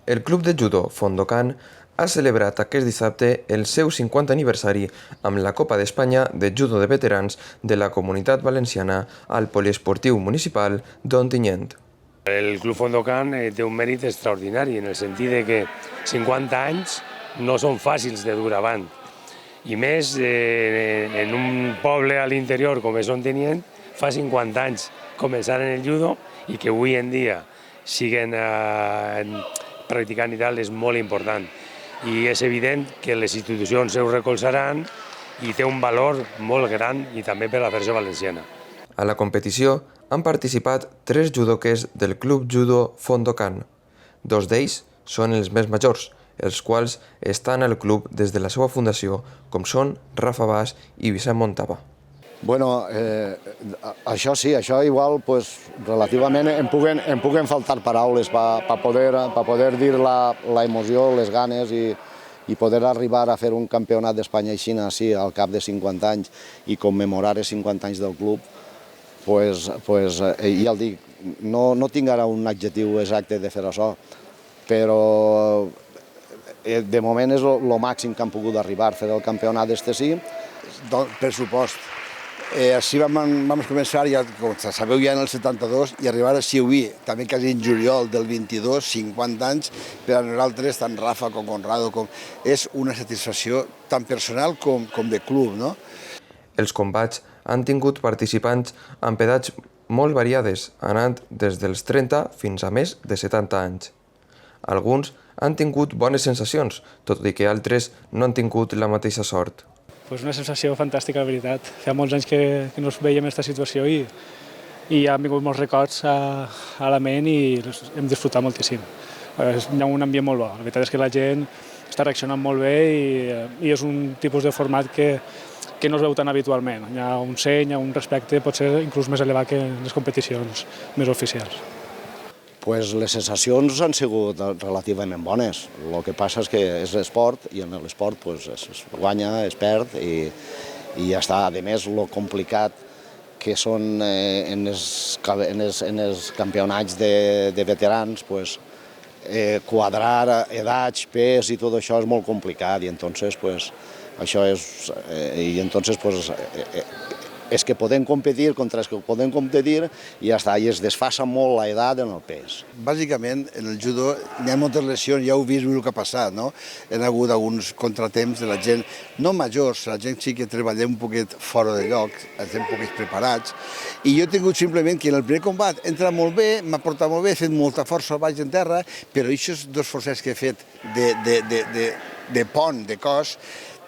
El Club de Judo Fondokan ha celebrat aquest dissabte el seu 50 aniversari amb la Copa d'Espanya de Judo de Veterans de la Comunitat Valenciana al Poliesportiu Municipal d'Ontinyent. El Club Fondokan té un mèrit extraordinari en el sentit de que 50 anys no són fàcils de dur avant. I més en un poble a l'interior com és Ontinyent, fa 50 anys començaren el judo i que avui en dia siguen practicant i tal és molt important. I és evident que les institucions ho recolzaran i té un valor molt gran i també per a la Federació Valenciana. A la competició han participat 3 judoques del Club Judo Fondokan. 2 d'ells són els més majors, els quals estan al club des de la seva fundació, com són Rafa Bas i Vicent Montava. Bueno, això sí, això igual, pues, relativament em puguen faltar paraules per poder dir la emoció, les ganes i poder arribar a fer un campionat d'Espanya així al cap de 50 anys i commemorar els 50 anys del club, pues, ja el dic, no tinc ara un adjectiu exacte de fer això, però de moment és el màxim que han pogut arribar, fer el campionat d'este sí. Pressupost. Així vam començar, ja, com sabeu, ja en el 72 i arribar a avui, també quasi en juliol del 22, 50 anys, per a nosaltres, tant Rafa com Conrado, és una satisfacció tant personal com de club, no? Els combats han tingut participants amb edats molt variades, anant des dels 30 fins a més de 70 anys. Alguns han tingut bones sensacions, tot i que altres no han tingut la mateixa sort. Pues una sensació fantàstica, la veritat. Fa molts anys que no veiem aquesta situació i han vingut molts records a la ment i hem disfrutat moltíssim. Hi ha un ambient molt bo. La veritat és que la gent està reaccionant molt bé i és un tipus de format que no es veu tan habitualment. Hi ha un seny, hi ha un respecte, potser inclús més elevat que en les competicions més oficials. Pues les sensacions han sigut relativament bones. El que passa és que és esport i en l'esport es guanya, es perd i ja està. A més, el complicat que són en els campionats de veterans, quadrar edats, pes i tot això és molt complicat i entonces és que podem competir contra els que podem competir i ja està, i es desfassa molt l'edat en el pes. Bàsicament, en el judo hi ha moltes lesions, ja heu vist el que ha passat, no? Hi ha hagut alguns contratemps de la gent, no majors, la gent sí que treballem un poquet fora de lloc, estem un poquet preparats, i jo he tingut simplement que en el primer combat entra molt bé, m'ha portat molt bé, he fet molta força baix en terra, però aquests 2 forcets que he fet de pont, de cos,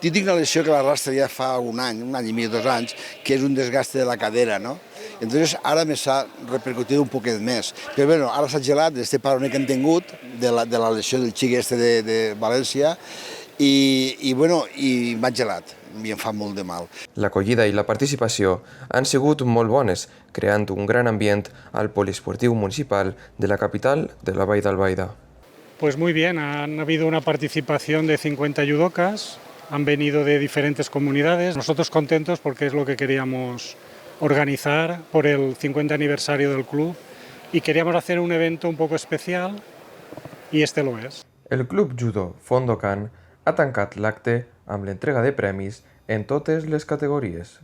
jo tinc una lesió que l'arrastra ja fa un any i mig, 2 anys, que és un desgaste de la cadera, no? Entonces ara me s'ha repercutit un poquet més. Però bueno, ara s'ha gelat este paronet que hem tingut de la lesió del xic este de València i m'ha gelat i em fa molt de mal. L'acollida i la participació han sigut molt bones, creant un gran ambient al Poliesportiu Municipal de la capital de la Vall d'Albaida. Pues muy bien, han habido una participación de 50 judocas. Han venido de diferentes comunidades. Nosotros contentos porque es lo que queríamos organizar por el 50 aniversario del club y queríamos hacer un evento un poco especial y este lo es. El Club Judo Fondokan ha tancat l'acte amb l'entrega de premis en totes les categories.